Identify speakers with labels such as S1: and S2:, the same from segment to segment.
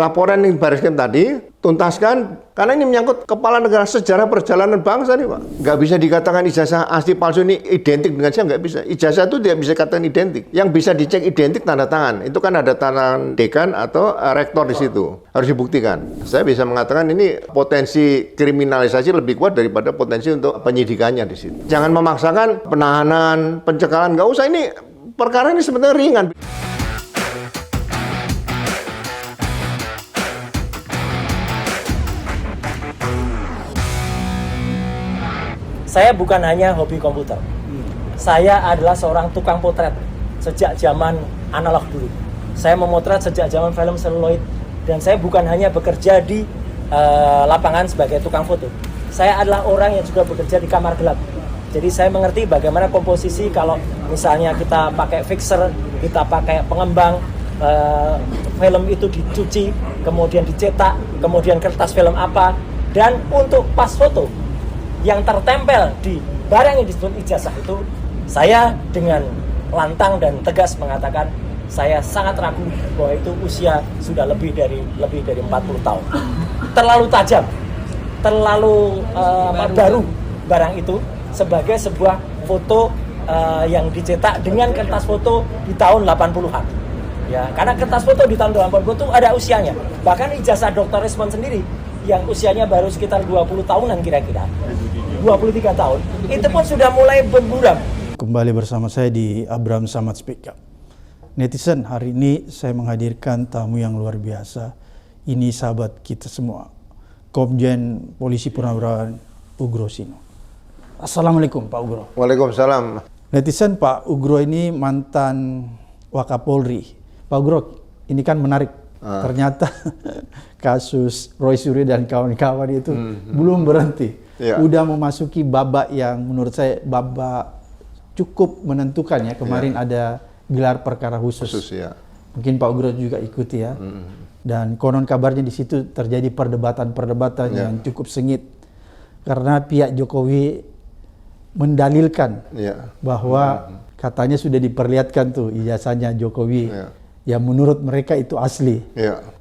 S1: laporan yang Baris Krim tadi, tuntaskan, karena ini menyangkut kepala negara, sejarah perjalanan bangsa nih Pak. Nggak bisa dikatakan ijazah asli palsu ini identik dengan saya, nggak bisa. Ijazah itu tidak bisa dikatakan identik. Yang bisa dicek identik tanda tangan. Itu kan ada tangan dekan atau rektor di situ. Harus dibuktikan. Saya bisa mengatakan ini potensi kriminalisasi lebih kuat daripada potensi untuk penyidikannya di situ. Jangan memaksakan penahanan, pencekalan, nggak usah, ini perkara ini sebenarnya ringan.
S2: Saya bukan hanya hobi komputer. Saya adalah seorang tukang potret sejak zaman analog dulu. Saya memotret sejak zaman film seluloid, dan saya bukan hanya bekerja di lapangan sebagai tukang foto. Saya adalah orang yang juga bekerja di kamar gelap. Jadi saya mengerti bagaimana komposisi kalau misalnya kita pakai fixer, kita pakai pengembang, film itu dicuci, kemudian dicetak, kemudian kertas film apa, dan untuk pas foto yang tertempel di barang yang disebut ijazah itu, saya dengan lantang dan tegas mengatakan saya sangat ragu bahwa itu usia sudah lebih dari 40 tahun. Terlalu tajam, terlalu baru barang itu sebagai sebuah foto yang dicetak dengan kertas foto di tahun 80-an. Ya, karena kertas foto di tahun 80 itu ada usianya. Bahkan ijazah Dr. Rismond sendiri yang usianya baru sekitar 20 tahunan kira-kira, 23 tahun, itu pun sudah mulai berburam.
S3: Kembali bersama saya di Abraham Samad Speak Up. Netizen, hari ini saya menghadirkan tamu yang luar biasa. Ini sahabat kita semua, Komjen Polisi Purnawirawan Ugro Sino. Assalamualaikum Pak Ugro.
S1: Waalaikumsalam.
S3: Netizen, Pak Ugro ini mantan Wakapolri. Pak Ugro, ini kan menarik. Ternyata kasus Roy Suryo dan kawan-kawan itu belum berhenti.
S1: Ya.
S3: Udah memasuki babak yang menurut saya babak cukup menentukan ya. Kemarin ada gelar perkara khusus.
S1: Ya.
S3: Mungkin Pak Ugro juga ikuti ya. Dan konon kabarnya di situ terjadi perdebatan yang cukup sengit. Karena pihak Jokowi mendalilkan bahwa katanya sudah diperlihatkan tuh ijazahnya Jokowi. Yang menurut mereka itu asli.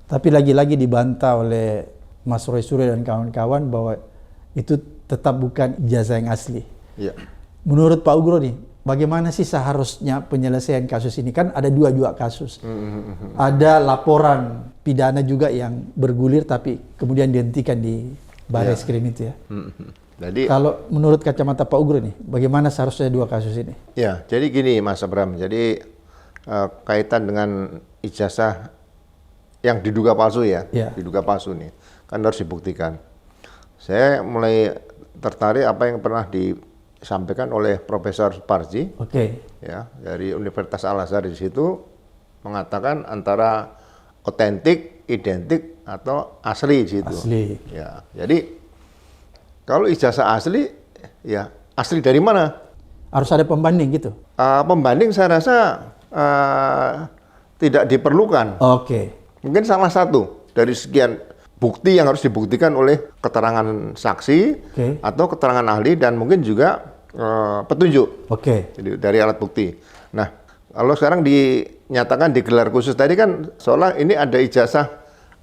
S3: Tapi lagi-lagi dibantah oleh Mas Roy Suryo dan kawan-kawan bahwa itu tetap bukan ijazah yang asli. Menurut Pak Ugro nih, bagaimana sih seharusnya penyelesaian kasus ini? Kan ada dua kasus. Ada laporan pidana juga yang bergulir tapi kemudian dihentikan di Baris Krim itu ya.
S1: Jadi,
S3: kalau menurut kacamata Pak Ugro nih, bagaimana seharusnya dua kasus ini?
S1: Ya, jadi gini Mas Abram, jadi kaitan dengan ijazah yang diduga palsu diduga palsu nih, kan harus dibuktikan. Saya mulai tertarik apa yang pernah disampaikan oleh Profesor Suparji, ya, dari Universitas Al-Azhar di situ mengatakan antara otentik, identik atau asli di situ.
S3: Asli.
S1: Ya, jadi kalau ijazah asli, ya asli dari mana?
S3: Harus ada pembanding gitu.
S1: Pembanding saya rasa tidak diperlukan. Mungkin salah satu dari sekian bukti yang harus dibuktikan oleh keterangan saksi atau keterangan ahli dan mungkin juga petunjuk. Jadi dari alat bukti. Nah, kalau sekarang dinyatakan di gelar khusus tadi kan seolah ini ada ijazah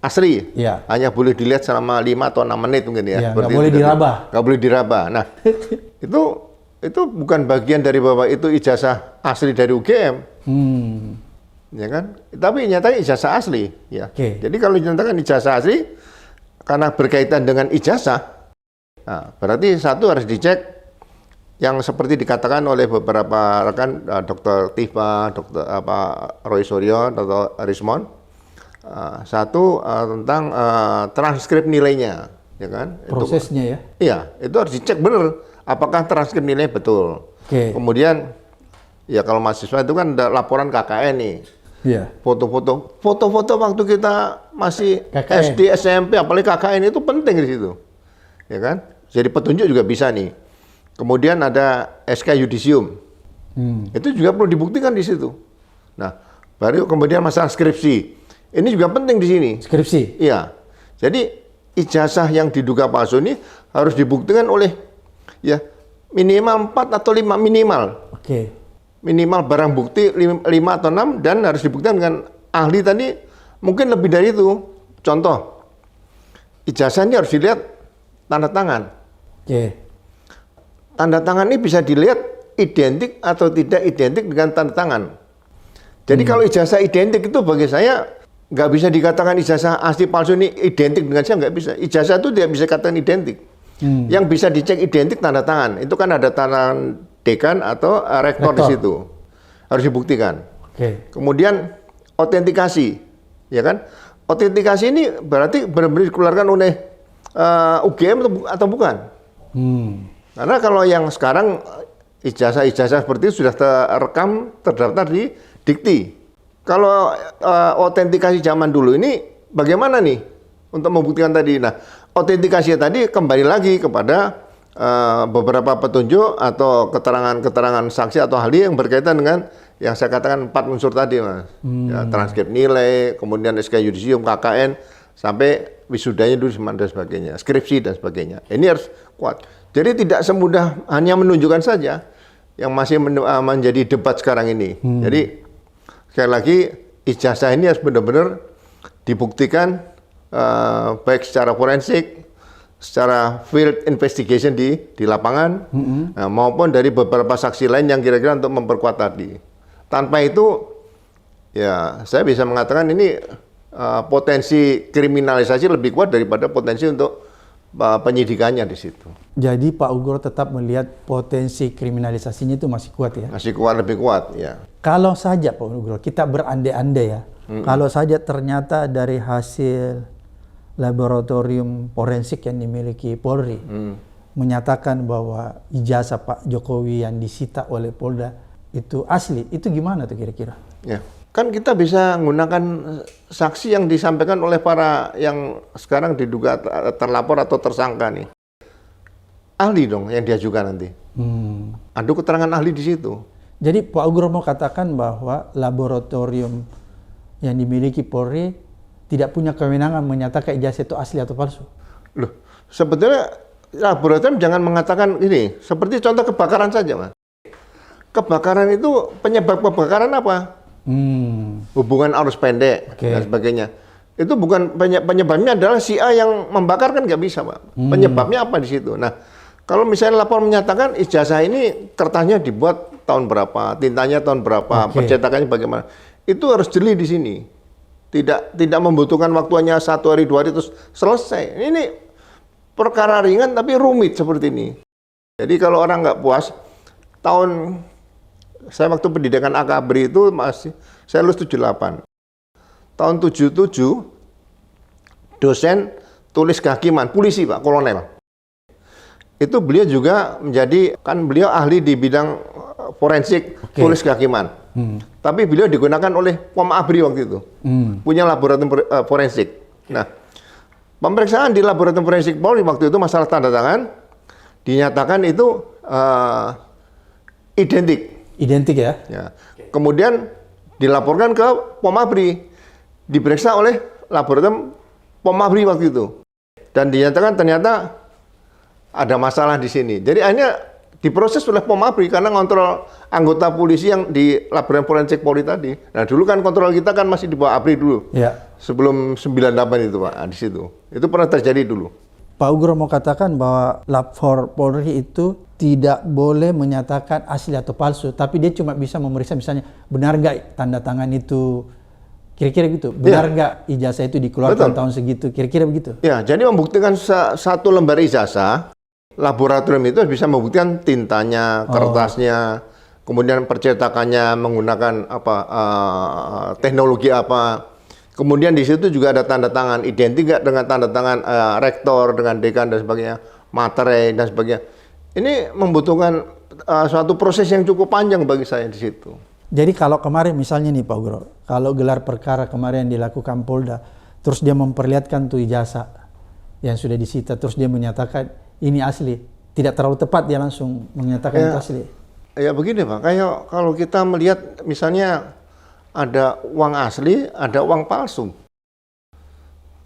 S1: asli. Hanya boleh dilihat selama 5 atau 6 menit mungkin ya.
S3: Nggak boleh diraba.
S1: Nggak boleh diraba. Nah, itu bukan bagian dari bahwa itu ijazah asli dari UGM. Ya kan? Tapi nyatanya ijazah asli. Ya. Jadi kalau dinyatakan ijazah asli, karena berkaitan dengan ijazah, nah, berarti satu harus dicek yang seperti dikatakan oleh beberapa rekan, Dr. Tifa, Dr. Roy Suryo, Dr. Rismond. Satu tentang transkrip nilainya, ya kan?
S3: Prosesnya ya?
S1: Iya, itu harus dicek benar apakah transkrip nilai betul. Kemudian, ya kalau mahasiswa itu kan ada laporan KKN nih. Foto-foto waktu kita masih KKN. SD, SMP, apalagi KKN itu penting di situ, ya kan? Jadi petunjuk juga bisa nih. Kemudian ada SK Yudisium, itu juga perlu dibuktikan di situ. Nah, baru kemudian masalah skripsi. Ini juga penting di sini.
S3: Skripsi?
S1: Iya. Jadi ijazah yang diduga palsu ini harus dibuktikan oleh ya minimal 4 atau 5 minimal. Minimal barang bukti 5 atau 6 dan harus dibuktikan dengan ahli tadi mungkin lebih dari itu. contoh, ijazah ini harus dilihat tanda tangan. Tanda tangan ini bisa dilihat identik atau tidak identik dengan tanda tangan. Jadi kalau ijazah identik itu bagi saya nggak bisa dikatakan ijazah asli palsu ini identik dengan saya, nggak bisa. Ijazah itu tidak bisa dikatakan identik. Yang bisa dicek identik tanda tangan. Itu kan ada tangan dekan atau rektor di situ. Harus dibuktikan. Kemudian autentikasi, ya kan? Autentikasi ini berarti benar-benar dikeluarkan oleh UGM atau bukan? Karena kalau yang sekarang ijazah-ijazah seperti itu sudah terekam, terdaftar di Dikti. Kalau autentikasi zaman dulu ini bagaimana nih untuk membuktikan tadi? Nah, autentikasi tadi kembali lagi kepada beberapa petunjuk atau keterangan-keterangan saksi atau ahli yang berkaitan dengan yang saya katakan 4 unsur tadi, Mas. Ya, transkrip nilai, kemudian SK Yudisium, KKN, sampai wisudanya dulu dan sebagainya, skripsi dan sebagainya. Ini harus kuat. Jadi tidak semudah hanya menunjukkan saja yang masih menjadi debat sekarang ini. Jadi sekali lagi ijazah ini harus benar-benar dibuktikan baik secara forensik, secara field investigation di lapangan, maupun dari beberapa saksi lain yang kira-kira untuk memperkuat tadi. Tanpa itu, ya saya bisa mengatakan ini potensi kriminalisasi lebih kuat daripada potensi untuk penyidikannya di situ.
S3: Jadi Pak Ugro tetap melihat potensi kriminalisasinya itu masih kuat ya?
S1: Masih kuat, lebih kuat, ya.
S3: Kalau saja Pak Ugro, kita berandai-andai ya, kalau saja ternyata dari hasil laboratorium forensik yang dimiliki Polri menyatakan bahwa ijazah Pak Jokowi yang disita oleh Polda itu asli, itu gimana tuh kira-kira?
S1: Ya, kan kita bisa menggunakan saksi yang disampaikan oleh para yang sekarang diduga terlapor atau tersangka nih. Ahli dong yang diajukan nanti. Adu keterangan ahli di situ.
S3: Jadi Pak Ugro mau katakan bahwa laboratorium yang dimiliki Polri tidak punya kewenangan menyatakan ijazah itu asli atau palsu?
S1: Loh, sebetulnya laboratorium jangan mengatakan ini. Seperti contoh kebakaran saja, Mas. Kebakaran itu penyebab kebakaran apa? Hubungan arus pendek dan sebagainya. Itu bukan penyebabnya adalah si A yang membakar, kan nggak bisa, Pak. Penyebabnya apa di situ? Nah, kalau misalnya lapor menyatakan ijazah ini kertasnya dibuat tahun berapa, tintanya tahun berapa, percetakannya bagaimana, itu harus jeli di sini. Tidak membutuhkan waktunya 1 hari 2 hari terus selesai. Ini perkara ringan tapi rumit seperti ini. Jadi kalau orang nggak puas, saya waktu pendidikan Akabri itu saya lulus 78. Tahun 77 dosen tulis kehakiman, polisi Pak, kolonel. Itu beliau juga beliau ahli di bidang forensik, tulis kehakiman. Tapi beliau digunakan oleh Pom Abri waktu itu. Punya laboratorium forensik. Nah, pemeriksaan di laboratorium forensik Polri waktu itu masalah tanda tangan dinyatakan itu identik.
S3: Identik ya?
S1: Ya. Kemudian dilaporkan ke Pom Abri, diperiksa oleh laboratorium Pom Abri waktu itu, dan dinyatakan ternyata ada masalah di sini. Jadi akhirnya diproses oleh Pom Abri karena ngontrol anggota polisi yang di laboratorium forensik Polri tadi. Nah dulu kan kontrol kita kan masih di bawah Abri dulu, sebelum 98 itu Pak, di situ. Itu pernah terjadi dulu.
S3: Pak Ugro mau katakan bahwa lapor Polri itu tidak boleh menyatakan asli atau palsu, tapi dia cuma bisa memeriksa misalnya benar nggak tanda tangan itu, kira-kira gitu, benar nggak ijazah itu dikeluarkan tahun segitu, kira-kira begitu.
S1: Ya, jadi membuktikan satu lembar ijazah, laboratorium itu bisa membuktikan tintanya, kertasnya, kemudian percetakannya menggunakan teknologi apa. Kemudian di situ juga ada tanda tangan, identik nggak dengan tanda tangan rektor, dengan dekan dan sebagainya, materai dan sebagainya. Ini membutuhkan suatu proses yang cukup panjang bagi saya di situ.
S3: Jadi kalau kemarin misalnya nih Pak Ugro, kalau gelar perkara kemarin yang dilakukan Polda, terus dia memperlihatkan tuh ijazah yang sudah disita, terus dia menyatakan ini asli, tidak terlalu tepat dia langsung menyatakan itu asli.
S1: Ya begini Pak, kayak kalau kita melihat misalnya ada uang asli, ada uang palsu.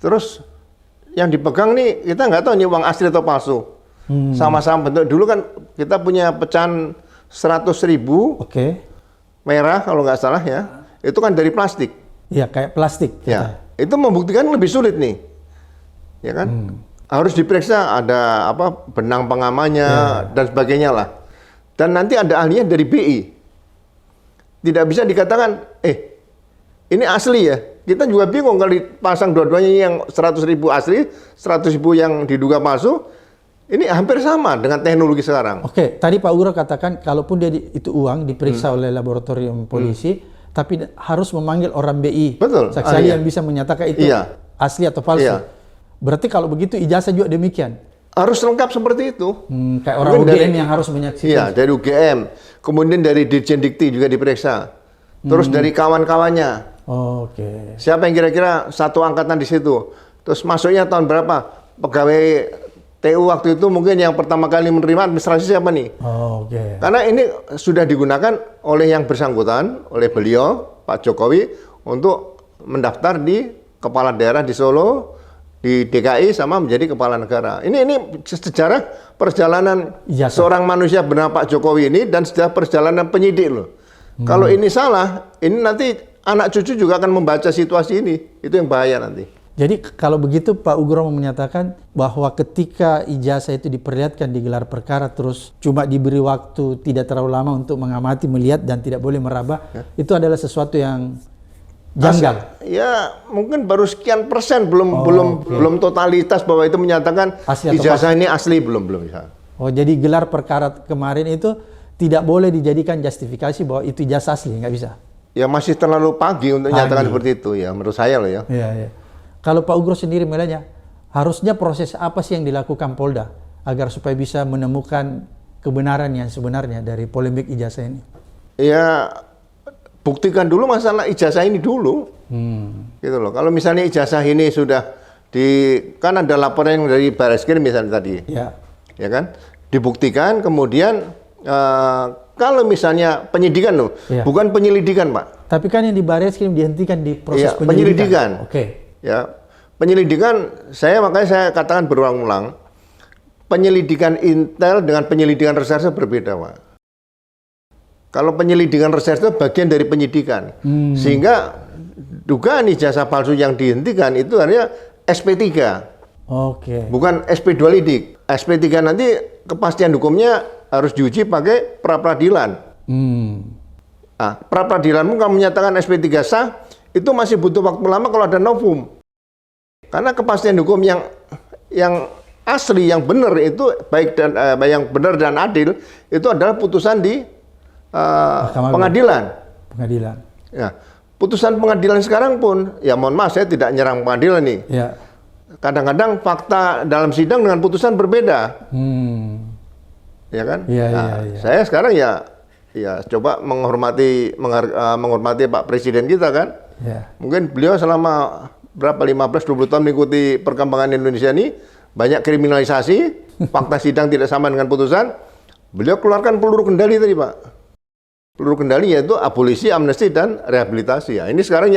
S1: Terus yang dipegang nih, kita nggak tahu ini uang asli atau palsu. Sama-sama bentuk. Dulu kan kita punya pecahan 100.000 merah kalau nggak salah ya. Itu kan dari plastik.
S3: Iya, kayak plastik.
S1: Ya, itu membuktikan lebih sulit nih, ya kan? Harus diperiksa ada apa benang pengamannya dan sebagainya lah. Dan nanti ada ahlinya dari BI. Tidak bisa dikatakan, ini asli ya. Kita juga bingung kalau dipasang dua-duanya yang 100.000 asli, 100.000 yang diduga palsu. Ini hampir sama dengan teknologi sekarang.
S3: Oke, tadi Pak Ugro katakan kalaupun dia itu uang diperiksa oleh laboratorium polisi, tapi harus memanggil orang BI.
S1: Betul.
S3: Saksi ahli yang bisa menyatakan itu asli atau palsu.
S1: Iya.
S3: Berarti kalau begitu ijazah juga demikian.
S1: Harus lengkap seperti itu.
S3: Kayak orang UGM yang harus menyaksikan.
S1: Iya, dari UGM. Kemudian dari Dirjen Dikti juga diperiksa. Terus dari kawan-kawannya.
S3: Oke.
S1: Siapa yang kira-kira satu angkatan di situ? Terus masuknya tahun berapa? Pegawai TU waktu itu mungkin yang pertama kali menerima administrasi siapa nih?
S3: Oke.
S1: Karena ini sudah digunakan oleh yang bersangkutan, oleh beliau, Pak Jokowi, untuk mendaftar di kepala daerah di Solo, di DKI, sama menjadi kepala negara. Ini sejarah perjalanan seorang manusia bernama Pak Jokowi ini dan sejarah perjalanan penyidik loh. Kalau ini salah, ini nanti anak cucu juga akan membaca situasi ini. Itu yang bahaya nanti.
S3: Jadi kalau begitu Pak Ugro menyatakan bahwa ketika ijazah itu diperlihatkan di gelar perkara terus cuma diberi waktu tidak terlalu lama untuk mengamati, melihat dan tidak boleh meraba, itu adalah sesuatu yang janggal.
S1: Ya mungkin baru sekian persen, belum totalitas bahwa itu menyatakan ijazah ini asli, belum bisa.
S3: Oh, jadi gelar perkara kemarin itu tidak boleh dijadikan justifikasi bahwa itu ijazah asli, nggak bisa.
S1: Ya masih terlalu pagi untuk menyatakan seperti itu ya, menurut saya loh ya.
S3: Iya. Kalau Pak Ugro sendiri melihatnya, harusnya proses apa sih yang dilakukan Polda agar supaya bisa menemukan kebenaran yang sebenarnya dari polemik ijazah ini? Ya,
S1: buktikan dulu masalah ijazah ini dulu. Gitu loh. Kalau misalnya ijazah ini sudah kan ada laporan dari Barreskrim misalnya tadi. Ya kan? Dibuktikan, kemudian kalau misalnya penyidikan loh, bukan penyelidikan, Pak.
S3: Tapi kan yang di Barreskrim dihentikan di proses
S1: penyelidikan.
S3: Oke.
S1: Ya, penyelidikan makanya saya katakan berulang-ulang, penyelidikan intel dengan penyelidikan reserse berbeda, Pak. Kalau penyelidikan reserse itu bagian dari penyidikan, sehingga dugaan ijazah palsu yang dihentikan itu hanya SP3.
S3: Oke.
S1: Bukan SP2 lidik. SP3 nanti kepastian hukumnya harus diuji pakai pra-peradilan. Nah, pra-peradilanmu kamu menyatakan SP3 sah, itu masih butuh waktu lama kalau ada novum. Karena kepastian hukum yang asli, yang benar itu baik dan yang benar dan adil itu adalah putusan di pengadilan. Ya, putusan pengadilan sekarang pun, ya mohon maaf saya tidak nyerang pengadilan nih.
S3: Ya.
S1: Kadang-kadang fakta dalam sidang dengan putusan berbeda. Ya kan?
S3: Iya.
S1: Saya sekarang ya coba menghormati Pak Presiden kita kan.
S3: Ya.
S1: Mungkin beliau selama berapa 15-20 tahun mengikuti perkembangan Indonesia ini banyak kriminalisasi, fakta sidang tidak sama dengan putusan. Beliau keluarkan peluru kendali tadi, Pak. Peluru kendali yaitu abolisi, amnesti dan rehabilitasi. Ya, ini sekarang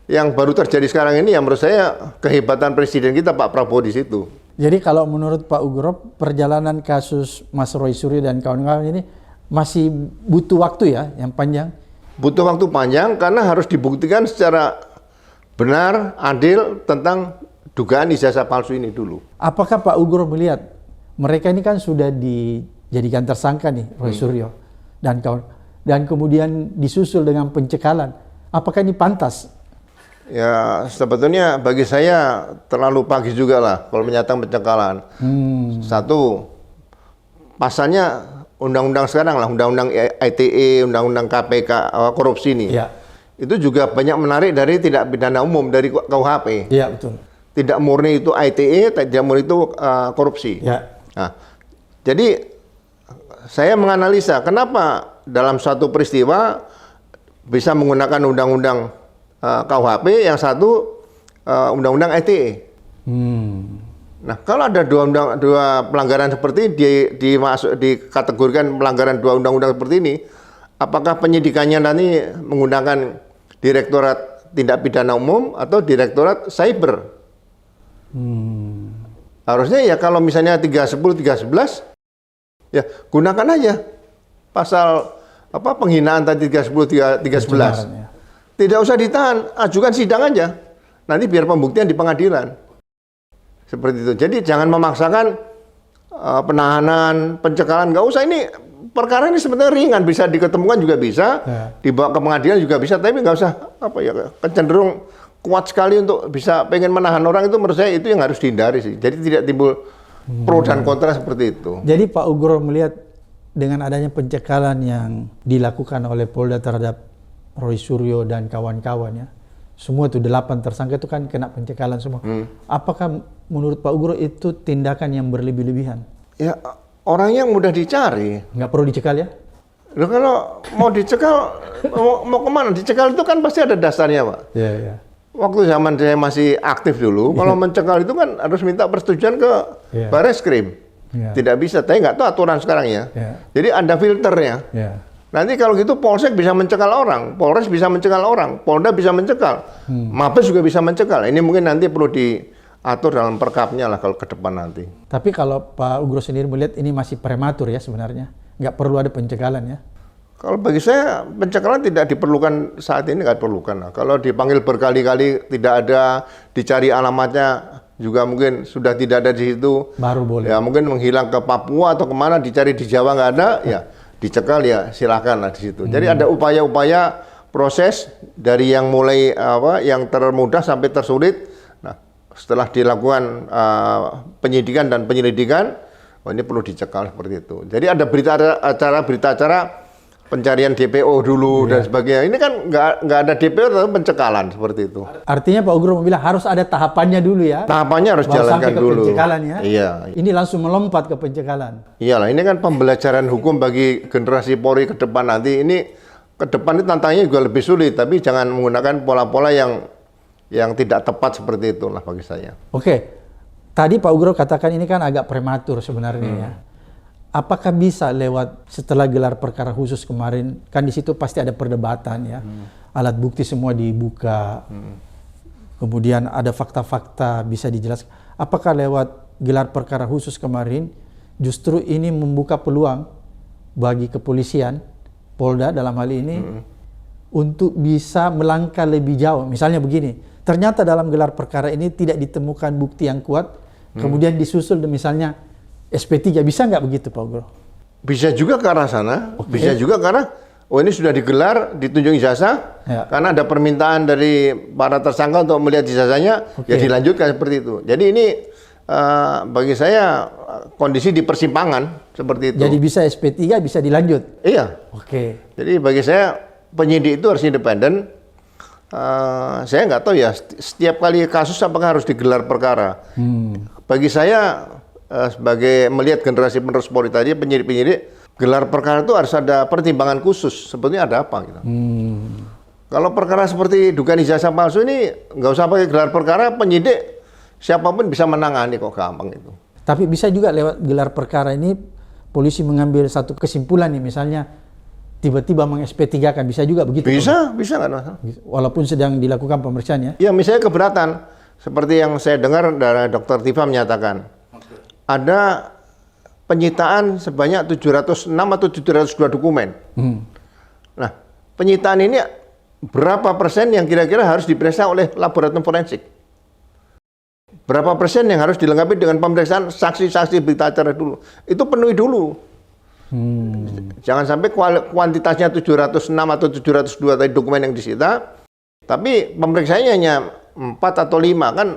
S1: yang baru terjadi sekarang ini yang menurut saya kehebatan Presiden kita Pak Prabowo di situ.
S3: Jadi kalau menurut Pak Ugro, perjalanan kasus Mas Roy Suryo dan kawan-kawan ini masih butuh waktu ya yang panjang?
S1: Butuh waktu panjang karena harus dibuktikan secara benar, adil tentang dugaan ijazah palsu ini dulu.
S3: Apakah Pak Ugro melihat mereka ini kan sudah dijadikan tersangka nih, Roy Suryo dan kawan, dan kemudian disusul dengan pencekalan. Apakah ini pantas?
S1: Ya sebetulnya bagi saya terlalu pagi juga lah kalau menyatakan pencekalan. Satu, pasalnya undang-undang sekarang lah, undang-undang ITE, undang-undang KPK korupsi ini.
S3: Ya.
S1: Itu juga banyak menarik dari tindak pidana umum dari KUHP.
S3: Iya betul.
S1: Tidak murni itu ITE, tidak murni itu korupsi.
S3: Ya.
S1: Nah, jadi saya menganalisa kenapa dalam suatu peristiwa bisa menggunakan undang-undang KUHP, yang satu undang-undang ITE. Nah, kalau ada dua pelanggaran seperti dikategorikan pelanggaran dua undang-undang seperti ini, apakah penyidikannya nanti menggunakan Direktorat Tindak Pidana Umum atau Direktorat Cyber? Harusnya ya kalau misalnya 310, 311, ya gunakan aja pasal penghinaan tadi 310, 311. Tidak usah ditahan, ajukan sidang aja. nanti biar pembuktian di pengadilan. Seperti itu. Jadi jangan memaksakan penahanan, pencekalan, nggak usah. Ini perkara ini sebenarnya ringan, bisa diketemukan juga bisa, dibawa ke pengadilan juga bisa, tapi nggak usah kecenderung kuat sekali untuk bisa pengen menahan orang. Itu menurut saya itu yang harus dihindari sih. Jadi tidak timbul pro dan kontra seperti itu.
S3: Jadi Pak Ugro melihat dengan adanya pencekalan yang dilakukan oleh Polda terhadap Roy Suryo dan kawan-kawan ya, semua itu 8 tersangka itu kan kena pencekalan semua. Apakah menurut Pak Ugro itu tindakan yang berlebih-lebihan? Ya,
S1: orang yang mudah dicari.
S3: Nggak perlu dicekal ya?
S1: Loh, kalau mau dicekal, mau kemana? Dicekal itu kan pasti ada dasarnya, Pak.
S3: Iya, iya.
S1: Waktu zaman saya masih aktif dulu, kalau mencekal itu kan harus minta persetujuan ke Bareskrim. Tidak bisa, tapi nggak tahu aturan sekarang ya. Jadi ada filternya. Nanti kalau gitu Polsek bisa mencekal orang, Polres bisa mencekal orang, Polda bisa mencekal, Mabes juga bisa mencekal. Ini mungkin nanti perlu diatur dalam perkapnya lah kalau ke depan nanti.
S3: Tapi kalau Pak Ugro sendiri melihat ini masih prematur ya sebenarnya, nggak perlu ada pencekalan ya?
S1: Kalau bagi saya pencekalan tidak diperlukan saat ini, nggak diperlukan. Nah, kalau dipanggil berkali-kali tidak ada, dicari alamatnya juga mungkin sudah tidak ada di situ.
S3: Baru boleh.
S1: Ya mungkin menghilang ke Papua atau kemana, dicari di Jawa nggak ada, ya dicekal ya silakan lah di situ. Jadi ada upaya-upaya proses dari yang mulai yang termudah sampai tersulit. Nah, setelah dilakukan penyidikan dan penyelidikan, ini perlu dicekal seperti itu. Jadi ada berita acara pencarian DPO dulu dan sebagainya. Ini kan nggak ada DPO tapi pencekalan seperti itu.
S3: Artinya Pak Ugro bilang harus ada tahapannya dulu ya.
S1: Tahapannya harus jalankan dulu.
S3: Pencekalan ya.
S1: Iya.
S3: Ini langsung melompat ke pencekalan.
S1: Iyalah, ini kan pembelajaran hukum bagi generasi Polri ke depan nanti. Ini ke depan ini tantangannya juga lebih sulit, tapi jangan menggunakan pola-pola yang tidak tepat seperti itulah bagi saya.
S3: Oke. Tadi Pak Ugro katakan ini kan agak prematur sebenarnya ya. Apakah bisa lewat setelah gelar perkara khusus kemarin, kan di situ pasti ada perdebatan ya, alat bukti semua dibuka, kemudian ada fakta-fakta bisa dijelaskan. Apakah lewat gelar perkara khusus kemarin justru ini membuka peluang bagi kepolisian, Polda dalam hal ini, untuk bisa melangkah lebih jauh? Misalnya begini, ternyata dalam gelar perkara ini tidak ditemukan bukti yang kuat, kemudian disusul misalnya SP3, bisa nggak begitu Pak Ugro?
S1: Bisa juga ke arah sana, bisa juga karena ini sudah digelar, ditunjuk ijazah, karena ada permintaan dari para tersangka untuk melihat ijazahnya, ya dilanjutkan seperti itu. Jadi ini bagi saya kondisi di persimpangan seperti itu.
S3: Jadi bisa SP3, bisa dilanjut?
S1: Iya. Jadi bagi saya penyidik itu harus independen. Saya nggak tahu ya, setiap kali kasus apakah harus digelar perkara. Bagi saya sebagai melihat generasi penerus Polri tadi, penyidik-penyidik, gelar perkara itu harus ada pertimbangan khusus. Sebetulnya ada apa gitu. Kalau perkara seperti dugaan ijazah palsu ini nggak usah pakai gelar perkara, penyidik siapapun bisa menangani, kok gampang itu.
S3: Tapi bisa juga lewat gelar perkara ini polisi mengambil satu kesimpulan nih, misalnya tiba-tiba meng-SP3 kan, bisa juga begitu?
S1: Bisa nggak masalah.
S3: Walaupun sedang dilakukan pemeriksaan ya?
S1: Ya misalnya keberatan, seperti yang saya dengar dari Dr. Tifa menyatakan, ada penyitaan sebanyak 706 atau 702 dokumen. Nah, penyitaan ini berapa persen yang kira-kira harus diperiksa oleh laboratorium forensik? Berapa persen yang harus dilengkapi dengan pemeriksaan saksi-saksi berita acara dulu? Itu penuhi dulu. Jangan sampai kuantitasnya 706 atau 702 tadi dokumen yang disita, tapi pemeriksaannya hanya 4 atau 5, kan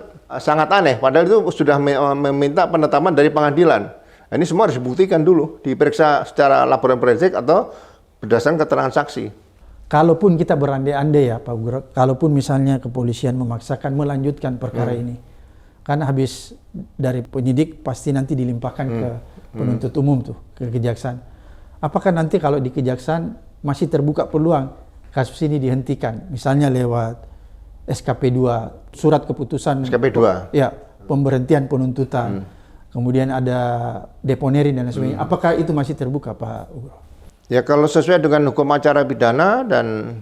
S1: sangat aneh. Padahal itu sudah meminta penetapan dari pengadilan. Nah, ini semua harus dibuktikan dulu, diperiksa secara laboratorium forensik atau berdasarkan keterangan saksi.
S3: Kalaupun kita berandai-andai ya Pak Ugro, kalaupun misalnya kepolisian memaksakan melanjutkan perkara ini, karena habis dari penyidik pasti nanti dilimpahkan ke penuntut umum tuh, ke kejaksaan. Apakah nanti kalau di kejaksaan masih terbuka peluang kasus ini dihentikan, misalnya lewat SKP 2, surat keputusan
S1: SKP 2.
S3: Ya, pemberhentian penuntutan. Kemudian ada deponerin dan lain sebagainya. Apakah itu masih terbuka Pak Ugro?
S1: Ya kalau sesuai dengan hukum acara pidana dan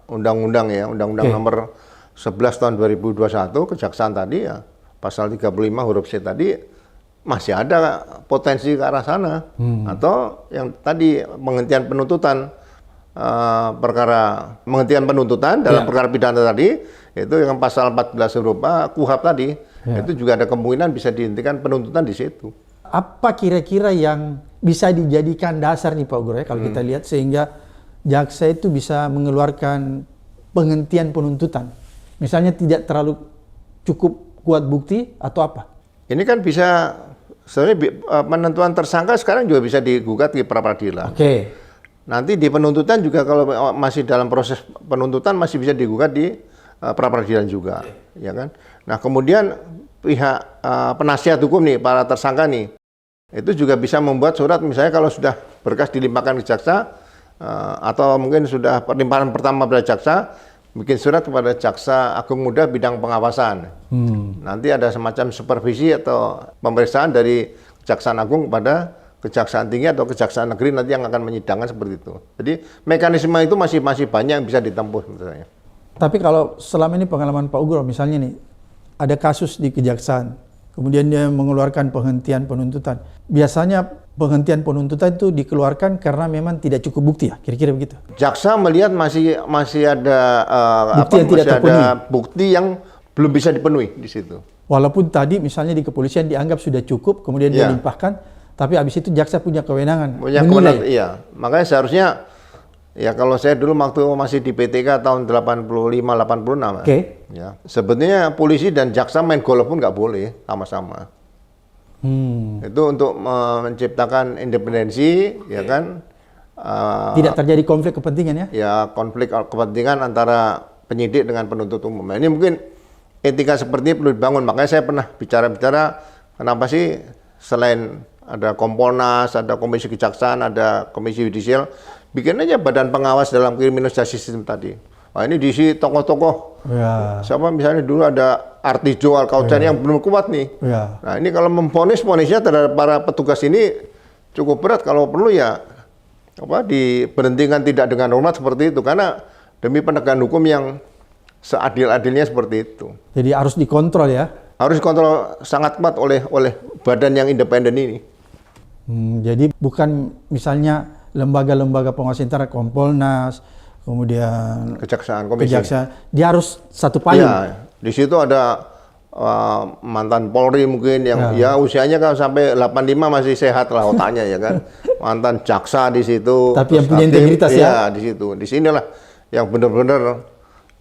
S1: undang-undang ya, undang-undang nomor 11 tahun 2021 kejaksaan tadi ya, pasal 35 huruf C tadi masih ada potensi ke arah sana. Atau yang tadi penghentian penuntutan perkara penghentian penuntutan dalam perkara pidana tadi, itu yang pasal 14 Eropa KUHP tadi, itu juga ada kemungkinan bisa dihentikan penuntutan di situ.
S3: Apa kira-kira yang bisa dijadikan dasar nih Pak Guru ya, kalau kita lihat sehingga jaksa itu bisa mengeluarkan penghentian penuntutan? Misalnya tidak terlalu cukup kuat bukti atau apa?
S1: Ini kan bisa, sebenarnya penentuan tersangka sekarang juga bisa digugat di pra-peradilan.
S3: Oke.
S1: Nanti di penuntutan juga kalau masih dalam proses penuntutan masih bisa digugat di pra-peradilan juga, ya kan? Nah kemudian pihak penasihat hukum nih, para tersangka nih, itu juga bisa membuat surat, misalnya kalau sudah berkas dilimpahkan ke jaksa, atau mungkin sudah perlimpahan pertama pada jaksa, bikin surat kepada Jaksa Agung Muda bidang pengawasan. Nanti ada semacam supervisi atau pemeriksaan dari Kejaksaan Agung kepada Kejaksaan Tinggi atau Kejaksaan Negeri nanti yang akan menyidangkan seperti itu. Jadi mekanisme itu masih banyak yang bisa ditempuh misalnya.
S3: Tapi kalau selama ini pengalaman Pak Ugro, misalnya nih, ada kasus di kejaksaan, kemudian dia mengeluarkan penghentian penuntutan. Biasanya penghentian penuntutan itu dikeluarkan karena memang tidak cukup bukti ya, kira-kira begitu.
S1: Jaksa melihat masih ada bukti yang belum bisa dipenuhi di situ.
S3: Walaupun tadi misalnya di kepolisian dianggap sudah cukup, kemudian dia limpahkan, tapi habis itu jaksa punya kewenangan.
S1: Iya, makanya seharusnya ya kalau saya dulu waktu masih di PTK tahun 85-86, ya sebetulnya polisi dan jaksa main golf pun nggak boleh sama-sama. Itu untuk menciptakan independensi, ya kan?
S3: Tidak terjadi konflik kepentingan ya?
S1: Ya konflik kepentingan antara penyidik dengan penuntut umum. Nah, ini mungkin etika seperti ini perlu dibangun. Makanya saya pernah bicara kenapa sih selain ada Kompolnas, ada Komisi Kejaksaan, ada Komisi Yudisial, bikin aja badan pengawas dalam kriminalisasi sistem tadi. Nah, ini diisi tokoh-tokoh. Ya. Siapa misalnya dulu ada Artijo Alkaucan yang belum kuat nih. Ya. Nah, ini kalau memvonisnya terhadap para petugas ini cukup berat. Kalau perlu ya diberhentikan tidak dengan hormat seperti itu, karena demi penegakan hukum yang seadil-adilnya seperti itu.
S3: Jadi harus dikontrol ya?
S1: Harus dikontrol sangat kuat oleh badan yang independen ini.
S3: Jadi bukan misalnya lembaga-lembaga pengawas internal, Kompolnas, kemudian
S1: Kejaksaan, Komisi.
S3: Dia harus satu payung.
S1: Ya, di situ ada mantan Polri mungkin yang ya usianya kan sampai 85 masih sehat lah otaknya ya kan. Mantan jaksa di situ.
S3: Tapi yang punya integritas ya.
S1: Di situ. Di sinilah yang benar-benar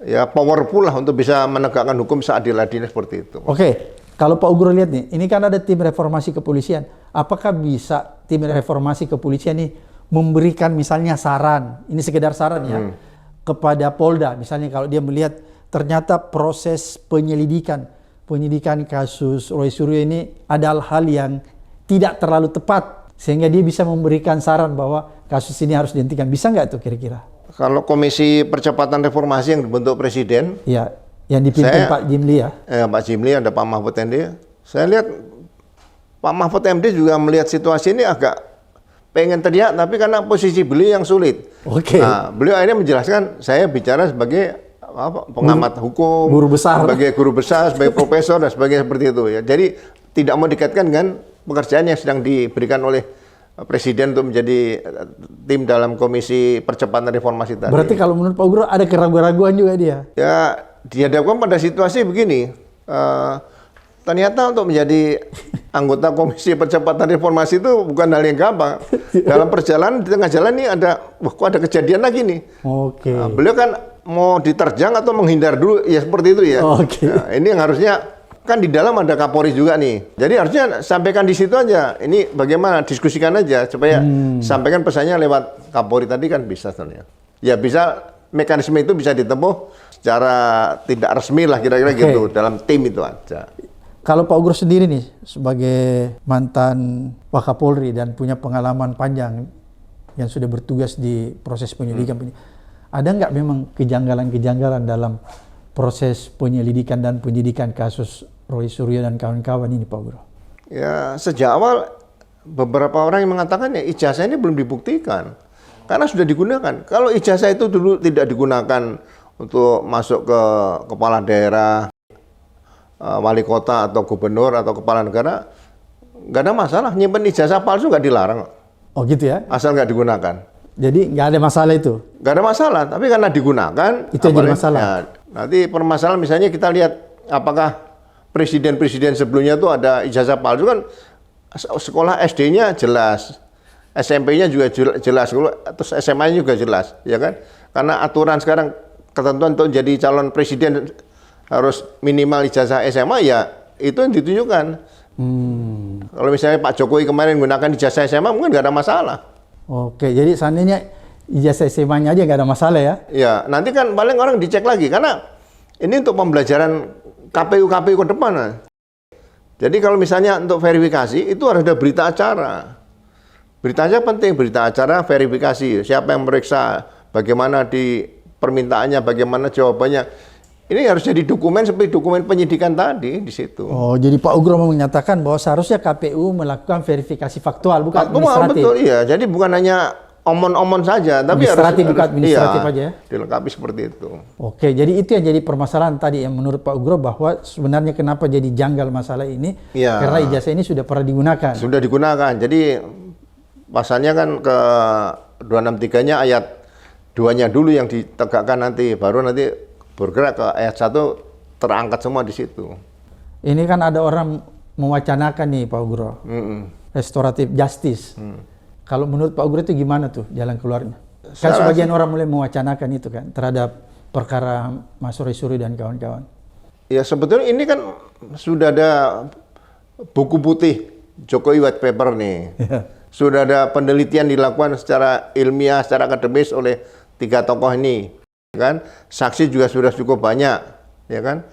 S1: ya powerful lah untuk bisa menegakkan hukum seadil-adilnya seperti itu.
S3: Oke. Kalau Pak Ugro lihat nih, ini kan ada tim reformasi kepolisian. Apakah bisa tim reformasi kepolisian nih memberikan misalnya saran, ini sekedar saran ya, kepada Polda, misalnya kalau dia melihat ternyata proses penyidikan kasus Roy Suryo ini ada hal yang tidak terlalu tepat, sehingga dia bisa memberikan saran bahwa kasus ini harus dihentikan. Bisa nggak tuh kira-kira?
S1: Kalau Komisi Percepatan Reformasi yang dibentuk Presiden,
S3: ya, yang dipimpin Pak Jimli ya?
S1: Pak Jimli, ada Pak Mahfud MD. Saya lihat Pak Mahfud MD juga melihat situasi ini agak pengen teriak, tapi karena posisi beliau yang sulit. Nah, beliau akhirnya menjelaskan, saya bicara sebagai pengamat hukum,
S3: guru besar,
S1: sebagai guru besar, sebagai profesor dan sebagainya seperti itu ya. Jadi tidak mau dikaitkan dengan pekerjaan yang sedang diberikan oleh Presiden untuk menjadi tim dalam Komisi Percepatan Reformasi tadi.
S3: Berarti kalau menurut Pak Ugro ada keraguan-keraguan juga dia? Ya,
S1: dihadapkan pada situasi begini. Ternyata untuk menjadi anggota Komisi Percepatan Reformasi itu bukan hal yang gampang. Dalam perjalanan, di tengah jalan ini kok ada kejadian lagi nih. Nah, beliau kan mau diterjang atau menghindar dulu, ya seperti itu ya. Nah, ini yang harusnya, kan di dalam ada Kapolri juga nih. Jadi harusnya sampaikan di situ aja. Ini bagaimana, diskusikan aja supaya sampaikan pesannya lewat Kapolri tadi kan bisa sebenarnya. Ya bisa, mekanisme itu bisa ditempuh secara tidak resmi lah kira-kira gitu, dalam tim itu aja.
S3: Kalau Pak Ugro sendiri nih, sebagai mantan Wakapolri dan punya pengalaman panjang yang sudah bertugas di proses penyelidikan, ada nggak memang kejanggalan-kejanggalan dalam proses penyelidikan dan penyidikan kasus Roy Suryo dan kawan-kawan ini, Pak Ugro?
S1: Ya, sejak awal beberapa orang yang mengatakan ya ijazah ini belum dibuktikan karena sudah digunakan. Kalau ijazah itu dulu tidak digunakan untuk masuk ke kepala daerah, wali kota atau gubernur atau kepala negara, nggak ada masalah. Nyimpen ijazah palsu nggak dilarang.
S3: Oh gitu ya?
S1: Asal nggak digunakan.
S3: Jadi nggak ada masalah itu?
S1: Nggak ada masalah, tapi karena digunakan.
S3: Itu yang jadi masalah?
S1: Ya, nanti permasalahan misalnya kita lihat apakah presiden-presiden sebelumnya itu ada ijazah palsu kan, sekolah SD-nya jelas, SMP-nya juga jelas, terus SMA-nya juga jelas, ya kan? Karena aturan sekarang ketentuan untuk jadi calon presiden harus minimal ijazah SMA, ya itu yang ditunjukkan. Kalau misalnya Pak Jokowi kemarin menggunakan ijazah SMA mungkin nggak ada masalah.
S3: Oke, jadi seandainya ijazah SMA-nya aja nggak ada masalah ya?
S1: Ya, nanti kan paling orang dicek lagi karena ini untuk pembelajaran KPU ke depan. Nah. Jadi kalau misalnya untuk verifikasi itu harus ada berita acara. Berita acara penting, berita acara verifikasi. Siapa yang meriksa, bagaimana di permintaannya, bagaimana jawabannya. Ini harus jadi dokumen seperti dokumen penyidikan tadi di situ.
S3: Oh, jadi Pak Ugro mau menyatakan bahwa seharusnya KPU melakukan verifikasi faktual, bukan administratif.
S1: Betul, iya. Jadi bukan hanya omon-omon saja, tapi
S3: administratif, bukan administratif aja ya?
S1: Dilengkapi seperti itu.
S3: Oke, jadi itu yang jadi permasalahan tadi yang menurut Pak Ugro bahwa sebenarnya kenapa jadi janggal masalah ini,
S1: ya.
S3: Karena ijazah ini sudah pernah digunakan.
S1: Sudah digunakan, jadi pasalnya kan ke 263-nya ayat 2-nya dulu yang ditegakkan nanti, baru nanti bergerak ke ayat 1 terangkat semua di situ.
S3: Ini kan ada orang mewacanakan nih Pak Ugro, restoratif justice. Kalau menurut Pak Ugro itu gimana tuh jalan keluarnya? Kan sebagian orang mulai mewacanakan itu kan terhadap perkara Mas Roy Suryo dan kawan-kawan.
S1: Ya sebetulnya ini kan sudah ada buku putih Jokowi White Paper nih. Sudah ada penelitian dilakukan secara ilmiah, secara akademis oleh 3 tokoh ini. Kan saksi juga sudah cukup banyak, ya kan.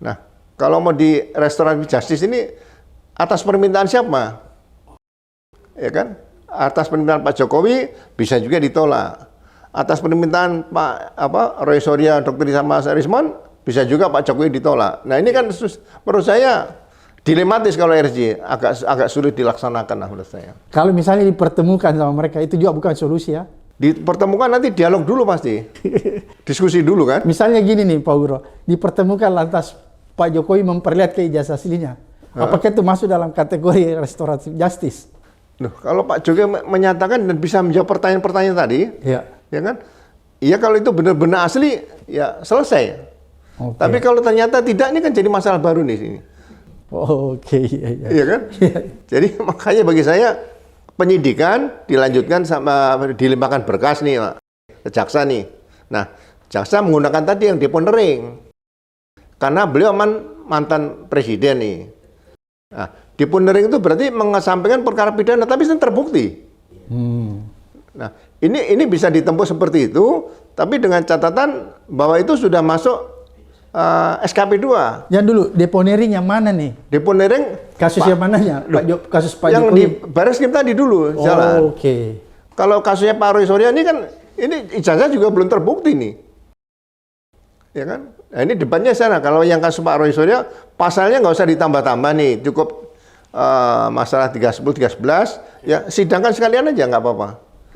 S1: Nah, kalau mau di restoratif justice ini atas permintaan siapa, ya kan? Atas permintaan Pak Jokowi bisa juga ditolak. Atas permintaan Pak Roy Suryo, Dr. Mas Rismon bisa juga Pak Jokowi ditolak. Nah ini kan menurut saya dilematis kalau RJ, agak sulit dilaksanakan lah menurut saya.
S3: Kalau misalnya dipertemukan sama mereka itu juga bukan solusi ya?
S1: Dipertemukan nanti dialog dulu pasti, diskusi dulu kan.
S3: Misalnya gini nih Pak Ugro, dipertemukan lantas Pak Jokowi memperlihatkan ijazah aslinya. Apakah itu masuk dalam kategori restoratif justice?
S1: Loh, kalau Pak Jokowi menyatakan dan bisa menjawab pertanyaan-pertanyaan tadi, ya kan? Iya kalau itu benar-benar asli, ya selesai. Okay. Tapi kalau ternyata tidak, ini kan jadi masalah baru nih sini.
S3: Oke,
S1: iya kan? Jadi makanya bagi saya penyidikan dilanjutkan sama dilimpahkan berkas nih ke jaksa nih. Nah, jaksa menggunakan tadi yang deponering. Karena beliau mantan presiden nih. Nah, deponering itu berarti mengesampingkan perkara pidana tapi itu terbukti. Nah, ini bisa ditempuh seperti itu, tapi dengan catatan bahwa itu sudah masuk SKP 2.
S3: Yang dulu deponering yang mana nih?
S1: Deponering
S3: kasus yang mananya? Kasus Pak
S1: yang
S3: Jokowi.
S1: di Barreskrim tadi dulu.
S3: Oke.
S1: Kalau kasusnya Pak Roy Suryo ini kan ini ijazah juga belum terbukti nih. Ya kan? Nah, ini debatnya sana. Kalau yang kasus Pak Roy Suryo pasalnya nggak usah ditambah-tambah nih, cukup masalah 310 311 ya sidangkan sekalian aja nggak apa-apa.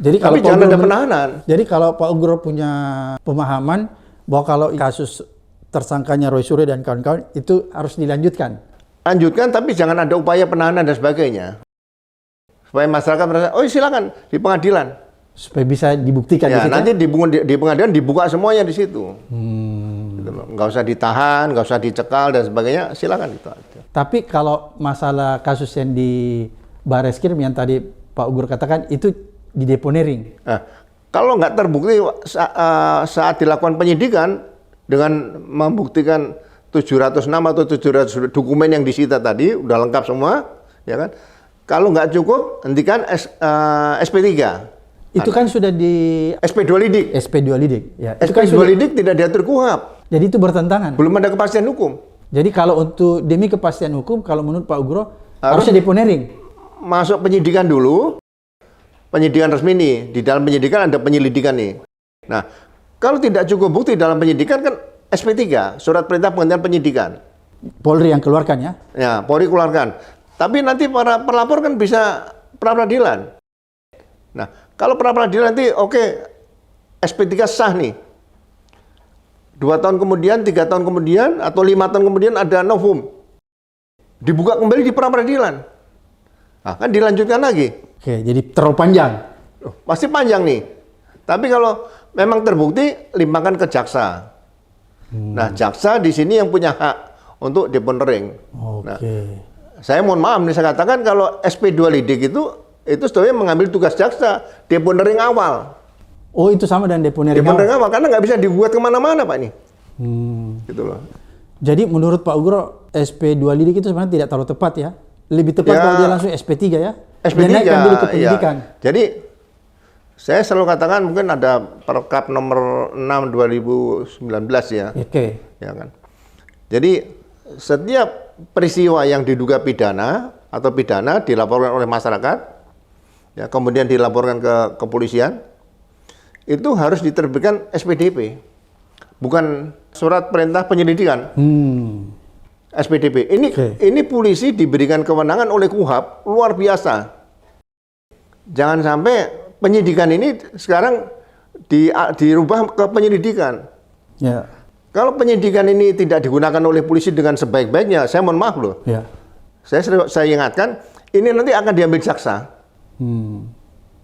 S3: Jadi
S1: tapi jangan ada penahanan.
S3: Jadi kalau Pak Ugro punya pemahaman bahwa kalau kasus tersangkanya Roy Suryo dan kawan-kawan itu harus dilanjutkan. Lanjutkan,
S1: tapi jangan ada upaya penahanan dan sebagainya. Supaya masyarakat merasa, oh silakan di pengadilan.
S3: Supaya bisa dibuktikan.
S1: Ya, nanti di pengadilan dibuka semuanya di situ. Gitu loh. Nggak usah ditahan, nggak usah dicekal dan sebagainya, silakan itu aja.
S3: Tapi kalau masalah kasus yang di Barreskrim yang tadi Pak Ugro katakan itu di deponering.
S1: Nah, kalau nggak terbukti saat dilakukan penyidikan, dengan membuktikan 706 atau 700 dokumen yang disita tadi udah lengkap semua, ya kan? Kalau nggak cukup, hentikan SP3.
S3: Itu kan sudah di
S1: SP2 lidik.
S3: SP2 lidik. Ya.
S1: SP2 lidik tidak diatur KUHP.
S3: Jadi itu bertentangan.
S1: Belum ada kepastian hukum.
S3: Jadi kalau untuk demi kepastian hukum, kalau menurut Pak Ugro harusnya deponering.
S1: Masuk penyidikan dulu. Penyidikan resmi nih. Di dalam penyidikan ada penyelidikan nih. Nah, kalau tidak cukup bukti dalam penyidikan kan SP3, surat perintah penghentian penyidikan.
S3: Polri yang keluarkan ya?
S1: Ya, Polri keluarkan. Tapi nanti para pelapor kan bisa pra-peradilan. Nah, kalau pra-peradilan nanti SP3 sah nih. 2 tahun kemudian, 3 tahun kemudian, atau 5 tahun kemudian ada novum. Dibuka kembali di pra-peradilan. Nah, kan dilanjutkan lagi.
S3: Oke, jadi terlalu panjang.
S1: Pasti panjang nih. Tapi kalau memang terbukti, limpahkan ke jaksa. Nah, jaksa di sini yang punya hak untuk deponering. Nah, saya mohon maaf nih, saya katakan kalau SP2 lidik itu sebenarnya mengambil tugas jaksa, deponering awal.
S3: Oh, itu sama dengan deponering
S1: awal, karena nggak bisa dibuat kemana-mana, Pak, ini. Gitu loh.
S3: Jadi menurut Pak Ugro, SP2 lidik itu sebenarnya tidak terlalu tepat ya? Lebih tepat kalau dia langsung SP3 ya?
S1: SP3,
S3: dulu ke pendidikan.
S1: Ya. Jadi, saya selalu katakan mungkin ada Perkap nomor 6 2019 ya. Ya kan. Jadi, setiap peristiwa yang diduga pidana atau pidana dilaporkan oleh masyarakat, ya, kemudian dilaporkan ke kepolisian, itu harus diterbitkan SPDP, bukan surat perintah penyelidikan. SPDP. Ini polisi diberikan kewenangan oleh KUHAP luar biasa. Jangan sampai penyidikan ini sekarang dirubah ke penyelidikan.
S3: Ya.
S1: Kalau penyidikan ini tidak digunakan oleh polisi dengan sebaik-baiknya, saya mohon maaf loh.
S3: Ya.
S1: Saya ingatkan, ini nanti akan diambil jaksa.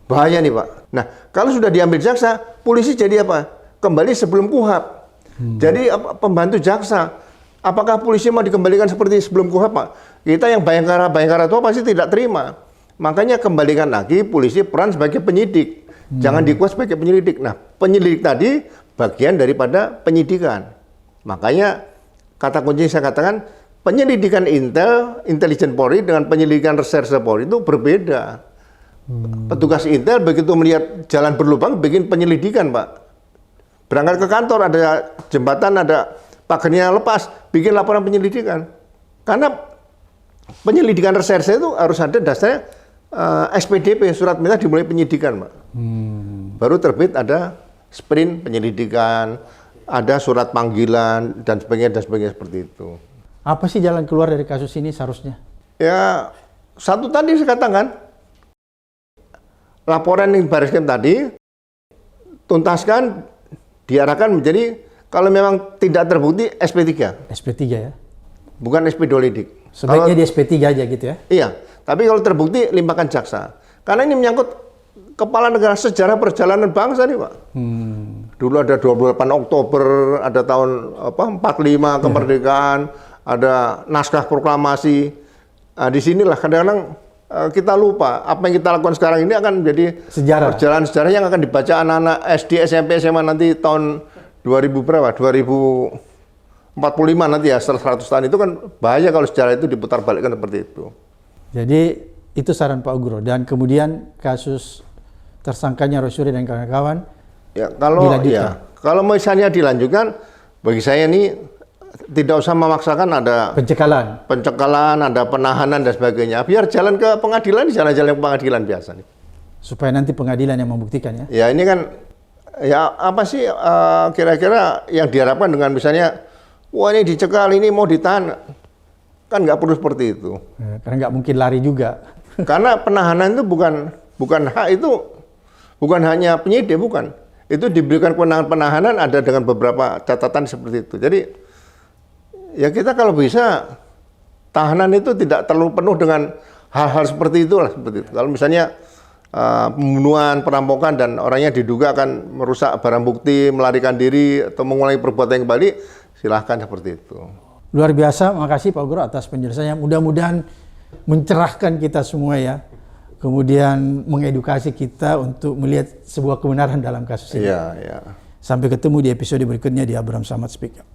S1: Bahaya nih Pak. Nah, kalau sudah diambil jaksa, polisi jadi apa? Kembali sebelum KUHAP. Jadi pembantu jaksa. Apakah polisi mau dikembalikan seperti sebelum KUHAP Pak? Kita yang bayangkara itu pasti tidak terima. Makanya kembalikan lagi polisi peran sebagai penyidik. Jangan dikuas sebagai penyelidik. Nah, penyelidik tadi bagian daripada penyidikan. Makanya kata kunci saya katakan penyelidikan intelijen Polri dengan penyelidikan reserse Polri itu berbeda. Petugas intel begitu melihat jalan berlubang bikin penyelidikan Pak. Berangkat ke kantor ada jembatan, ada pagernya lepas, bikin laporan penyelidikan. Karena penyelidikan reserse itu harus ada dasarnya SPDP, surat perintah dimulai penyidikan Pak. Baru terbit ada sprint penyelidikan, ada surat panggilan, dan sebagainya seperti itu.
S3: Apa sih jalan keluar dari kasus ini seharusnya?
S1: Ya, satu tadi saya katakan, laporan yang Baris Krim tadi, tuntaskan, diarahkan menjadi, kalau memang tidak terbukti, SP3.
S3: SP3 ya?
S1: Bukan SP2 lidik.
S3: Sebaiknya di SP3 aja gitu ya?
S1: Iya, tapi kalau terbukti, limpahkan jaksa. Karena ini menyangkut kepala negara, sejarah perjalanan bangsa nih Pak. Dulu ada 28 Oktober, ada tahun 45 kemerdekaan, ada naskah proklamasi. Nah, disinilah kadang-kadang kita lupa apa yang kita lakukan sekarang ini akan menjadi perjalanan sejarah yang akan dibaca anak-anak SD, SMP, SMA nanti tahun 2000 berapa? 2045 nanti ya, setelah 100 tahun itu kan bahaya kalau sejarah itu diputar balikkan seperti itu. Jadi
S3: itu saran Pak Ugro. Dan kemudian kasus tersangkanya Rosyuri dan kawan-kawan
S1: ya, kalau misalnya dilanjutkan, bagi saya ini tidak usah memaksakan ada pencekalan, ada penahanan dan sebagainya. Biar jalan ke pengadilan, jalan-jalan ke pengadilan biasa nih.
S3: Supaya nanti pengadilan yang membuktikan ya.
S1: Ya ini kan, ya apa sih kira-kira yang diharapkan dengan misalnya, wah ini dicekal, ini mau ditahan, kan nggak perlu seperti itu.
S3: Ya, karena nggak mungkin lari juga.
S1: Karena penahanan itu bukan hak itu, bukan hanya penyidik, bukan. Itu diberikan kewenangan penahanan ada dengan beberapa catatan seperti itu. Jadi ya kita kalau bisa tahanan itu tidak terlalu penuh dengan hal-hal seperti itulah, seperti itu. Kalau misalnya pembunuhan, perampokan dan orangnya diduga akan merusak barang bukti, melarikan diri atau mengulangi perbuatan yang kembali, silahkan seperti itu.
S3: Luar biasa, makasih Pak Ugro atas penjelasannya. Mudah-mudahan mencerahkan kita semua ya. Kemudian mengedukasi kita untuk melihat sebuah kebenaran dalam kasus ini.
S1: Iya, iya.
S3: Sampai ketemu di episode berikutnya di Abraham Samad Speak Up.